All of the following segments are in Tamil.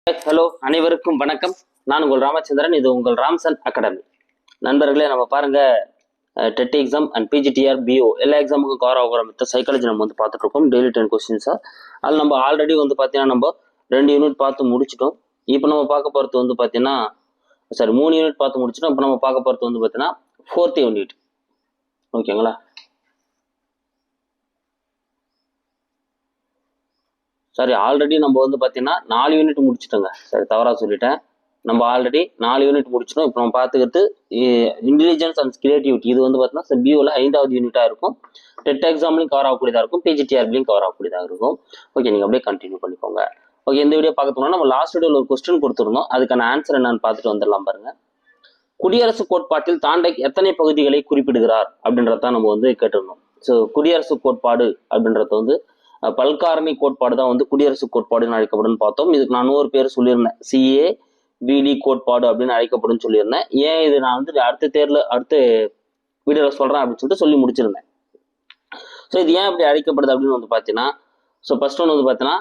ஹலோ, அனைவருக்கும் வணக்கம். நான் உங்கள் ராமச்சந்திரன். இது உங்கள் ராம்சன் அகாடமி. நண்பர்களே, நம்ம பாருங்க, TET exam and PGTR BO எல்லா எக்ஸாமுக்கும் கவர் ஆகிற மற்ற சைக்காலஜி நம்ம வந்து பார்த்துட்டு இருக்கோம். டெய்லி 10 கொஸ்டின்ஸா. அதில் நம்ம ஆல்ரெடி வந்து பார்த்தீங்கன்னா நம்ம 2 யூனிட் பார்த்து முடிச்சிட்டோம். இப்போ நம்ம பார்க்க போகிறது வந்து பார்த்தீங்கன்னா 3 யூனிட் பார்த்து முடிச்சிட்டோம். இப்போ நம்ம பார்க்க போகிறது வந்து பார்த்தீங்கன்னா 4th யூனிட். ஓகேங்களா? ஆல்ரெடி நம்ம வந்து பார்த்தீங்கன்னா 4 யூனிட் முடிச்சிட்டோங்க. தவறாக சொல்லிட்டேன். நம்ம ஆல்ரெடி 4 யூனிட் முடிச்சிட்டோம். இப்போ நம்ம பார்த்துக்கிறது இன்டெலிஜென்ஸ் அண்ட் கிரியேட்டிவிட்டி. இது வந்து பார்த்தீங்கன்னா பிஓவில் 5வது யூனிட்டாக இருக்கும். டெட் எக்ஸாம்லையும் கவர் ஆகக்கூடியதாக இருக்கும், பிஜிடிஆர்லையும் கவர் ஆகக்கூடியதாக இருக்கும். ஓகே, நீங்கள் அப்படியே கண்டினியூ பண்ணிக்கோங்க. ஓகே, இந்த வீடியோ பார்க்கணும்னா நம்ம லாஸ்ட் வீடியோவில் ஒரு கொஸ்டின் கொடுத்துருந்தோம். அதுக்கான ஆன்சர் என்னன்னு பார்த்துட்டு வந்துடலாம் பாருங்க. குடியரசு கோட்பாட்டில் தாண்டைக் எத்தனை பகுதிகளை குறிப்பிடுகிறார் அப்படின்றதான் நம்ம வந்து கேட்டிருந்தோம். ஸோ குடியரசு கோட்பாடு அப்படின்றது வந்து பல்காரணி கோட்பாடு தான் வந்து குடியரசு கோட்பாடுன்னு அழைக்கப்படும் பார்த்தோம். இதுக்கு நான் இன்னொரு பேர் சொல்லியிருந்தேன், CAVD கோட்பாடு அப்படின்னு அழைக்கப்படும் சொல்லியிருந்தேன். ஏன் இது நான் வந்து அடுத்த வீடியோவில் சொல்றேன் அப்படின்னு சொல்லிட்டு சொல்லி முடிச்சிருந்தேன். ஸோ இது ஏன் அப்படி அழைக்கப்படுது அப்படின்னு வந்து பார்த்தீங்கன்னா, ஃபர்ஸ்ட் ஒன்று வந்து பார்த்தீங்கன்னா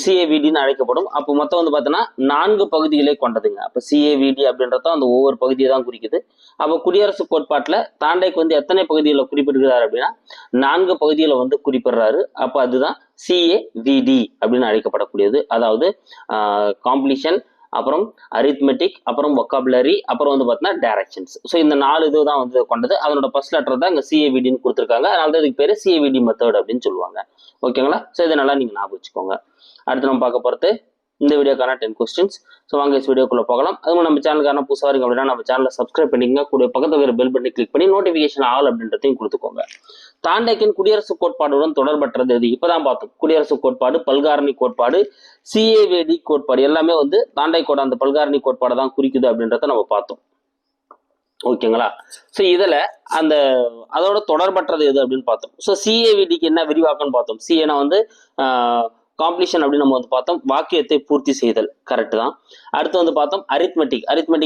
CAVDன்னு அழைக்கப்படும். அப்போ மொத்தம் வந்து பார்த்தீங்கன்னா 4 பகுதிகளே கொண்டதுங்க. அப்போ CAVD அப்படின்றத அந்த ஒவ்வொரு பகுதியை தான் குறிக்குது. அப்போ குடியரசு கோட்பாட்டில் தாண்டைக்கு வந்து எத்தனை பகுதிகளை குறிப்பிடுகிறார் அப்படின்னா 4 பகுதிகளை வந்து குறிப்பிடுறாரு. அப்போ அதுதான் CAVD அப்படின்னு அழைக்கப்படக்கூடியது. அதாவது காம்ப்ளீஷன், அப்புறம் அரித்மெட்டிக், அப்புறம் வொக்காபுலரி, அப்புறம் வந்து பார்த்தீங்கன்னா டைரக்ஷன்ஸ். ஸோ இந்த 4 இது தான் வந்து கொண்டது. அதனோட ஃபர்ஸ்ட் லெட்டர் தான் இங்கே CAVDன்னு கொடுத்துருக்காங்க. அதனால தான் இதுக்கு பேர் CAVD மெத்தட் அப்படின்னு சொல்லுவாங்க. ஓகேங்களா? ஸோ இதை நல்லா நீங்கள் ஞாபகம் வச்சுக்கோங்க. அடுத்து நம்ம பார்க்க போகிறது இந்த வீடியோக்கான 10 கொஸ்டின்ஸ். ஸோ வாங்க வீடியோக்குள்ள போகலாம். அதுவும் நம்ம சேனலுக்கான புதுசாக இருக்கு அப்படின்னா நம்ம சேனலை சப்ஸ்கிரைப் பண்ணிக்கங்க. கூட பக்கத்தில் இருக்கிற பெல் பட்டனை கிளிக் பண்ணி நோட்டிஃபிகேஷன் ஆல் அப்படின்றதையும் கொடுத்துக்கோங்க. தாண்டைக்கின் குடியரசு கோட்பாடுடன் தொடர்பற்றது எது? இப்பதான் பார்த்தோம். குடியரசு கோட்பாடு, பல்காரணி கோட்பாடு, CAVD கோட்பாடு எல்லாமே வந்து தாண்டைக்கோட அந்த பல்காரணி கோட்பாடை தான் குறிக்குது அப்படின்றத நம்ம பார்த்தோம். ஓகேங்களா? ஸோ இதில் அதோட தொடர்பற்றது எது அப்படின்னு பார்த்தோம். ஸோ CAVDக்கு என்ன விரிவாக்கம்னு பார்த்தோம். CAனா வந்து காம்ப்ளீஷன் அப்படின்னு நம்ம வந்து பார்த்தோம். வாக்கியத்தை பூர்த்தி செய்தல், கரெக்ட் தான். அடுத்து வந்து பார்த்தோம் அரித்மெட்டிக்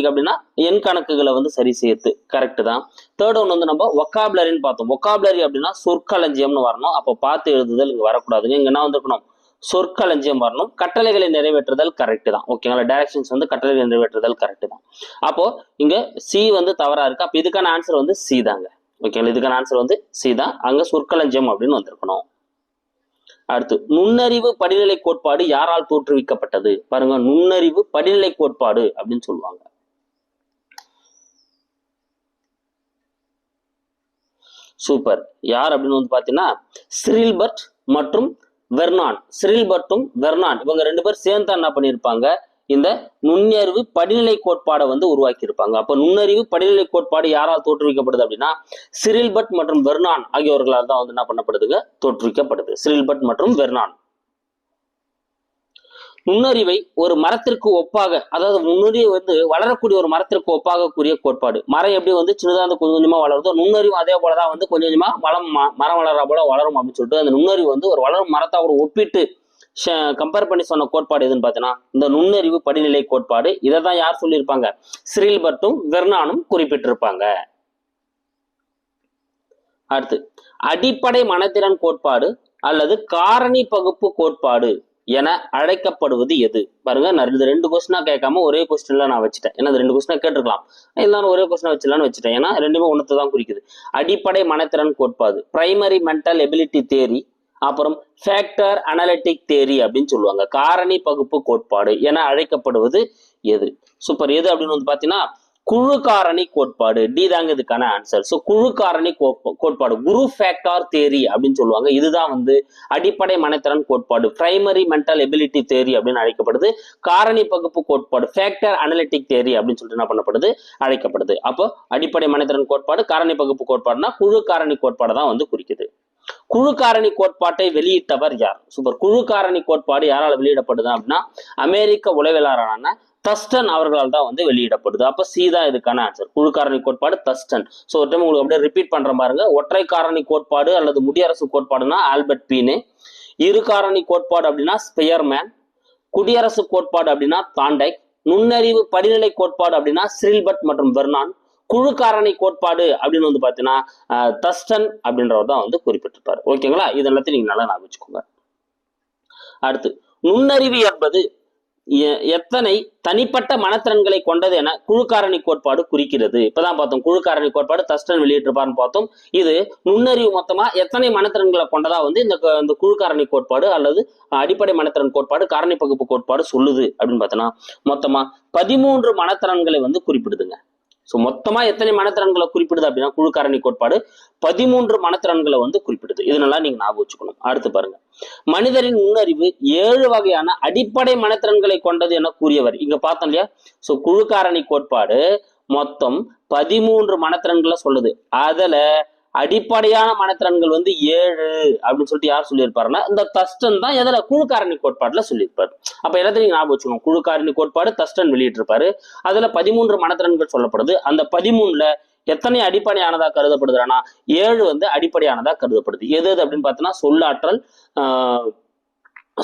அப்படின்னா எண் கணக்குகளை வந்து சரி செய்யறது, கரெக்ட் தான். தேர்ட் ஒன்று வந்து நம்ம வொக்காபுலரின்னு பார்த்தோம். வொக்காபுலரி அப்படின்னா சொற்களஞ்சியம்னு வரணும். அப்போ பார்த்து எழுதுதல் இங்கே வரக்கூடாதுங்க. இங்கே என்ன வந்திருக்கணும்? சொற்களஞ்சியம் வரணும். கட்டளைகளை நிறைவேற்றுதல் கரெக்ட் தான். ஓகேங்களா? டைரக்ஷன்ஸ் வந்து கட்டளைகளை நிறைவேற்றுதல் கரெக்ட் தான். அப்போ இங்க C வந்து தவறா இருக்கு. அப்போ இதுக்கான ஆன்சர் வந்து C தாங்க. ஓகேங்களா? இதுக்கான ஆன்சர் வந்து C தான். அங்க சொற்களஞ்சியம் அப்படின்னு வந்திருக்கணும். அடுத்து நுண்ணறிவு படிநிலை கோட்பாடு யாரால் தோற்றுவிக்கப்பட்டது? பாருங்க, நுண்ணறிவு படிநிலை கோட்பாடு அப்படின்னு சொல்லுவாங்க. சூப்பர். யார் அப்படின்னு வந்து பாத்தீங்கன்னா சிரில்பர்ட் மற்றும் வெர்னான். சிரில்பர்ட்டும் வெர்னான் இவங்க 2 பேர் சேர்ந்து என்ன பண்ணியிருப்பாங்க? இந்த நுண்ணறிவு படிநிலை கோட்பாடை வந்து உருவாக்கி இருப்பாங்க. அப்ப நுண்ணறிவு படிநிலை கோட்பாடு யாரால் தோற்றுவிக்கப்படுது அப்படின்னா சிரில்பர்ட் மற்றும் வெர்னான் ஆகியோர்களால் தான் வந்து என்ன பண்ணப்படுதுங்க? தோற்றுவிக்கப்படுது. சிரில்பர்ட் மற்றும் வெர்னான். நுண்ணறிவை ஒரு மரத்திற்கு ஒப்பாக, அதாவது நுண்ணறிவு வந்து வளரக்கூடிய ஒரு மரத்திற்கு ஒப்பாக கூறிய கோட்பாடு. மரம் எப்படி வந்து சின்னதா வந்து கொஞ்சம் கொஞ்சமா வளருதோ நுண்ணறிவு அதே போலதான் வந்து கொஞ்சம் கொஞ்சமா மரம் வளர்ற போல வளரும் அப்படின்னு சொல்லிட்டு அந்த நுண்ணறிவு வந்து ஒரு வளரும் மரத்தோட ஒப்பிட்டு கம்பேர் பண்ணி சொன்ன கோட்பாடு எதுன்னு பார்த்தீங்கன்னா இந்த நுண்ணறிவு படிநிலை கோட்பாடு. இதை தான் யார் சொல்லியிருப்பாங்க? சிரில்பர்ட்டும் வெர்னானும் குறிப்பிட்டிருப்பாங்க. அடுத்து அடிப்படை மனத்திறன் கோட்பாடு அல்லது காரணி பகுப்பு கோட்பாடு என அழைக்கப்படுவது எது? பாருங்க, நான் 2 கொஸ்டினா கேட்காம ஒரே கொஸ்டின்ல நான் வச்சுட்டேன். ஏன்னா 2 கொஸ்டினா கேட்டிருக்கலாம், எல்லாரும் ஒரே கொஸ்டினா வச்சிடலான்னு வச்சுட்டேன். ஏன்னா ரெண்டுமே ஒன்னத்தை தான் குறிக்குது. அடிப்படை மனத்திறன் கோட்பாடு, பிரைமரி மென்டல் எபிலிட்டி தியரி, அப்புறம் ஃபேக்டர் அனலிட்டிக் தியரி அப்படின்னு சொல்லுவாங்க. காரணி பகுப்பு கோட்பாடு என அழைக்கப்படுவது எது? சூப்பர். எது அப்படின்னு வந்து பாத்தீங்கன்னா குழு காரணி கோட்பாடு. டி தாங்க இதுக்கான ஆன்சர். ஸோ குழு காரணி கோட்பாடு, குரு ஃபேக்டர் தியரி அப்படின்னு சொல்லுவாங்க. இதுதான் வந்து அடிப்படை மனத்திறன் கோட்பாடு, பிரைமரி மென்டல் எபிலிட்டி தியரி அப்படின்னு அழைக்கப்படுது. காரணி பகுப்பு கோட்பாடு, ஃபேக்டர் அனலிட்டிக் தியரி அப்படின்னு சொல்லிட்டு என்ன பண்ணப்படுது? அழைக்கப்படுது. அப்போ அடிப்படை மனத்திறன் கோட்பாடு, காரணி பகுப்பு கோட்பாடுனா குழு காரணி கோட்பாடு தான் வந்து குறிக்குது. குழு காரணி கோட்பாட்டை வெளியிட்டவர் யார்? சூப்பர். குழு காரணி கோட்பாடு யாரால் வெளியிடப்படுது அப்படின்னா அமெரிக்க உளவியலாளரான தஸ்டன் அவர்களால் தான் வந்து வெளியிடப்படுது. அப்ப C தான் இதுக்கான ஆன்சர். குழு காரணி கோட்பாடு தஸ்டன். ஸோ ஒரு டைம் உங்களுக்கு அப்படியே ரிப்பீட் பண்ற பாருங்க. ஒற்றை காரணி கோட்பாடு அல்லது முடியரசு கோட்பாடுனா ஆல்பர்ட் பீனு. இரு காரணி கோட்பாடு அப்படின்னா ஸ்பெயர்மேன். குடியரசு கோட்பாடு அப்படின்னா தாண்டைக். நுண்ணறிவு படிநிலை கோட்பாடு அப்படின்னா சிரில்பர்ட் மற்றும் வெர்னான். குழு காரணி கோட்பாடு அப்படின்னு வந்து பாத்தீங்கன்னா தஸ்டன் அப்படின்றவர் தான் வந்து குறிப்பிட்டிருப்பாரு. ஓகேங்களா? இது எல்லாத்தையும் நீங்க நல்லா ஞாபகம் வச்சுக்கோங்க. அடுத்து நுண்ணறிவு என்பது எத்தனை தனிப்பட்ட மனத்திறன்களை கொண்டது என குழு காரணி கோட்பாடு குறிக்கிறது. இப்பதான் பார்த்தோம் குழு காரணி கோட்பாடு தஸ்டன் வெளியிட்டிருப்பார்னு பார்த்தோம். இது நுண்ணறிவு மொத்தமா எத்தனை மனத்திறன்களை கொண்டதா வந்து இந்த குழு காரணி கோட்பாடு அல்லது அடிப்படை மனத்திறன் கோட்பாடு காரணி பகுப்பு கோட்பாடு சொல்லுது அப்படின்னு பார்த்தோம்னா மொத்தமா 13 மனத்திறன்களை வந்து குறிப்பிடுதுங்க. ஸோ மொத்தமா எத்தனை மனத்திறன்களை குறிப்பிடுது அப்படின்னா குழு காரணி கோட்பாடு 13 மனத்திறன்களை வந்து குறிப்பிடுது. இது நல்லா நீங்க ஞாபகம் வச்சுக்கணும். அடுத்து பாருங்க, மனிதரின் நுண்ணறிவு 7 வகையான அடிப்படை மனத்திறன்களை கொண்டது என கூறியவர். இங்க பார்த்தோம் இல்லையா? ஸோ குழு காரணி கோட்பாடு மொத்தம் 13 மனத்திறன்களை சொல்லுது. அதுல அடிப்படையான மனத்திறன்கள் வந்து 7 அப்படின்னு சொல்லிட்டு யார் சொல்லியிருப்பாருன்னா இந்த தஸ்டன் தான் எதில் குழு காரணி கோட்பாடுல சொல்லியிருப்பாரு. அப்ப எல்லாத்தையும் ஞாபகம் வச்சுக்கணும். குழு காரணி கோட்பாடு தஸ்டன் வெளியிட்டிருப்பாரு. அதுல 13 மனத்திறன்கள் சொல்லப்படுது. அந்த 13ல எத்தனை அடிப்படையானதா கருதப்படுதுன்னா 7 வந்து அடிப்படையானதா கருதப்படுது. எது அப்படின்னு பார்த்தோம்னா சொல்லாற்றல்,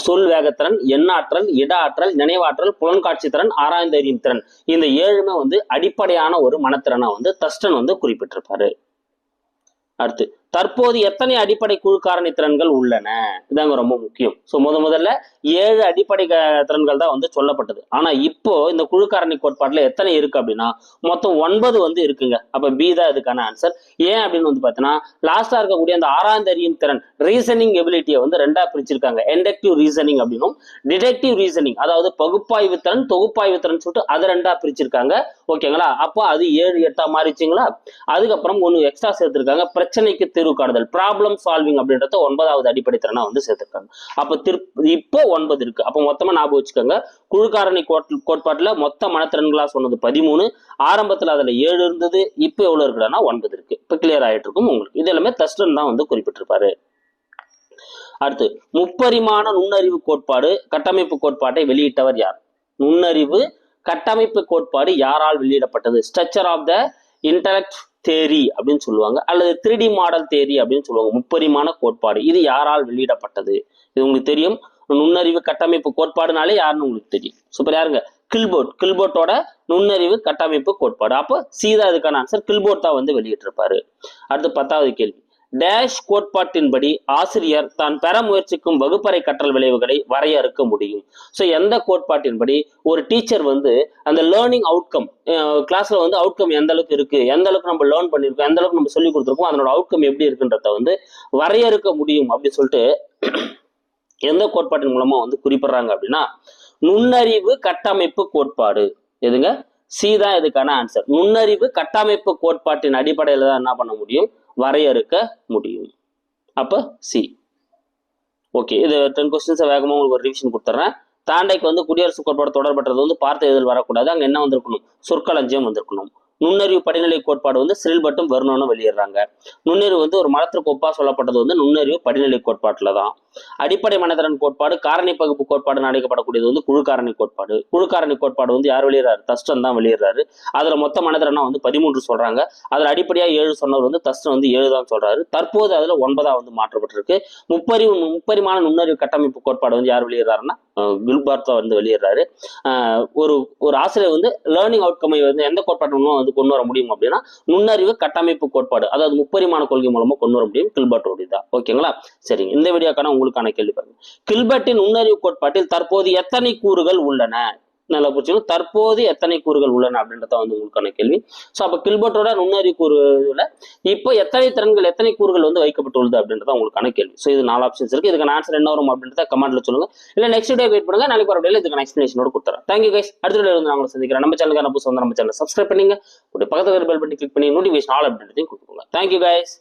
சொல் வேகத்திறன், எண்ணாற்றல், இட ஆற்றல், நினைவாற்றல், புலன்காட்சி திறன், ஆராய்ந்தறியும் திறன். இந்த 7மே வந்து அடிப்படையான ஒரு மனத்திறனை வந்து தஸ்டன் வந்து குறிப்பிட்டிருப்பாரு. அடுத்து, தற்போது எத்தனை அடிப்படை குழு காரணி திறன்கள் உள்ளன? இதாங்க ரொம்ப முக்கியம். ஸோ முதல்ல 7 அடிப்படை திறன்கள் தான் வந்து சொல்லப்பட்டது. ஆனா இப்போ இந்த குழு காரணி கோட்பாட்டுல எத்தனை இருக்கு அப்படின்னா மொத்தம் 9 வந்து இருக்குங்க. அப்ப பி தான் இதுக்கான ஆன்சர். ஏன் அப்படின்னு வந்து பார்த்தீங்கன்னா லாஸ்டா இருக்கக்கூடிய அந்த ஆராய்ந்தறியும் திறன் ரீசனிங் எபிலிட்டியை வந்து 2ஆ பிரிச்சிருக்காங்க. இண்டக்டிவ் ரீசனிங் அப்படின்னும் டிடெக்டிவ் ரீசனிங், அதாவது பகுப்பாய்வு திறன் தொகுப்பாய்வு திறன் சொல்லிட்டு அதை 2ஆ பிரிச்சிருக்காங்க. ஓகேங்களா? அப்போ அது 7 8ஆ மாறிச்சுங்களா? அதுக்கப்புறம் ஒன்று எக்ஸ்ட்ரா சேர்த்திருக்காங்க, பிரச்சனைக்கு தீர்வு காணுதல், ப்ராப்ளம் சால்விங் அப்படின்றத 9வது அடிப்படை திறனா வந்து சேர்த்திருக்காங்க. அப்ப இப்போ 9 இருக்கு. அப்ப மொத்தமா ஞாபகம் வச்சுக்கோங்க, குழு காரணி கோட்பாட்டுல மொத்த மனத்திறன்களா சொன்னது 13. ஆரம்பத்துல அதுல 7 இருந்தது. இப்போ எவ்வளவு இருக்குன்னா 9 இருக்கு. இப்ப கிளியர் ஆயிட்டு இருக்கும் உங்களுக்கு. இது எல்லாமே தஸ்டன் தான் வந்து குறிப்பிட்டிருப்பாரு. அடுத்து, முப்பரிமாண நுண்ணறிவு கோட்பாடு கட்டமைப்பு கோட்பாட்டை வெளியிட்டவர் யார்? நுண்ணறிவு கட்டமைப்பு கோட்பாடு யாரால் வெளியிடப்பட்டது? ஸ்ட்ரக்சர் ஆஃப் த இன்டலெக்ட் தேரி அப்படின்னு சொல்லுவாங்க, அல்லது 3D மாடல் தேரி அப்படின்னு சொல்லுவாங்க. முப்பரிமாண கோட்பாடு இது யாரால் வெளியிடப்பட்டது? இது உங்களுக்கு தெரியும். நுண்ணறிவு கட்டமைப்பு கோட்பாடுனாலே யாருன்னு உங்களுக்கு தெரியும். சூப்பர். யாருங்க? கில்போர்ட்டோட நுண்ணறிவு கட்டமைப்பு கோட்பாடு. அப்போ சீதா இதுக்கான ஆன்சர் கில்போர்ட் தான் வந்து வெளியிட்டிருப்பாரு. அடுத்து 10வது கேள்வி, டேஷ் கோட்பாட்டின்படி ஆசிரியர் தான் பெற முயற்சிக்கும் வகுப்பறை கற்றல் விளைவுகளை வரையறுக்க முடியும். ஸோ எந்த கோட்பாட்டின்படி ஒரு டீச்சர் வந்து அந்த லேர்னிங் அவுட்கம், கிளாஸ்ல வந்து அவுட்கம் எந்த அளவுக்கு இருக்கு, எந்த அளவுக்கு நம்ம லேர்ன் பண்ணியிருக்கோம், எந்த அளவுக்கு நம்ம சொல்லி கொடுத்துருக்கோம், அதனோட அவுட்கம் எப்படி இருக்குன்றத வந்து வரையறுக்க முடியும் அப்படின்னு சொல்லிட்டு எந்த கோட்பாட்டின் மூலமா வந்து குறிப்பிடுறாங்க அப்படின்னா நுண்ணறிவு கட்டமைப்பு கோட்பாடு. எதுங்க? சி தான் இதுக்கான ஆன்சர். நுண்ணறிவு கட்டமைப்பு கோட்பாட்டின் அடிப்படையில தான் என்ன பண்ண முடியும்? வரையறுக்க முடியும். அப்ப சி. ஓகே, இது 10 கொஸ்டின்ஸை வேகமாக உங்களுக்கு ஒரு ரிவிஷன் கொடுத்துட்றேன். தாண்டைக்கு வந்து குடியரசு கோட்பாடு தொடர்பற்றது வந்து பார்த்த எழுதல் வரக்கூடாது. அங்கே என்ன வந்திருக்கணும்? சொற்களஞ்சியம் வந்திருக்கணும். நுண்ணறிவு படிநிலை கோட்பாடு வந்து சிறில்பட்டும் வெர்னனும் வெளியிடுறாங்க. நுண்ணறிவு வந்து ஒரு மலத்திற்கு ஒப்பா சொல்லப்பட்டது வந்து நுண்ணறிவு படிநிலை கோட்பாட்டில் தான். அடிப்படை மனதிறன் கோட்பாடு காரணி பகுப்பு கோட்பாடு அழைக்கப்படக்கூடியது வந்து குழு காரணி கோட்பாடு. குழு காரணி கோட்பாடு வந்து யார் வெளியிடறாரு? தஸ்டன் தான் வெளியிடுறாரு. அதுல மொத்த மனதிறனா வந்து 13 சொல்றாங்க. அதுல அடிப்படையா 7 சொன்னவர் வந்து தஸ்டன் வந்து 7 தான் சொல்றாரு. தற்போது அதுல 9 வந்து மாற்றப்பட்டிருக்கு. முப்பரிமாண நுண்ணறிவு கட்டமைப்பு கோட்பாடு வந்து யார் வெளியிடுறாருன்னா கில்பர்ட் வந்து வெளியிடுறாரு. ஒரு ஆசிரியர் வந்து லேர்னிங் அவுட்கமை வந்து எந்த கோட்பாட்டு மூலம் வந்து கொண்டு வர முடியும் அப்படின்னா நுண்ணறிவு கட்டமைப்பு கோட்பாடு, அதாவது முப்பரிமாண கொள்கை மூலமா கொண்டு வர முடியும். கில்பர்ட் தான். ஓகேங்களா? சரிங்க, இந்த வீடியோக்கான உங்களுக்கான கேள்வி பாருங்க. கில்பர்ட்டின் நுண்ணறிவு கோட்பாட்டில் தற்போது எத்தனை கூறுகள் உள்ளன? நல்லா புரிச்சுக்கணும். தற்போது எத்தனை கூறுகள் உள்ளன அப்படின்றத வந்து உங்களுக்கான கேள்வி. ஸோ அப்போ கில்பர்ட்டோட நுண்ணறிவு கூறுல இப்போ எத்தனை திறன்கள் எத்தனை கூறுகள் வந்து வைக்கப்பட்டுள்ளது அப்படின்றத உங்களுக்கான கேள்வி. ஸோ இது 4 ஆப்ஷன்ஸ் இருக்கு. இதுக்கான ஆன்சர் என்ன வரும் அப்படின்றத கமெண்ட்ல சொல்லுங்க. இல்லை நெக்ஸ்ட் டே வெயிட் பண்ணுங்க, நாளைக்கு ஒரு இதுக்கான எக்ஸ்பிளேஷனோட கொடுத்துறேன். Thank you guys. அடுத்த வீடியோ வந்து நான் சந்திக்கிறேன். நம்ம சேனலுக்கான புதுசு வந்து நம்ம சேனல் சப்ஸ்கிரைப் பண்ணுங்க. பக்கத்துல பெல் பட்டன் கிளிக் பண்ணி நோட்டிஃபிகேஷன் ஆல் அப்படின்றதையும் கொடுத்துக்கோங்க. Thank you guys.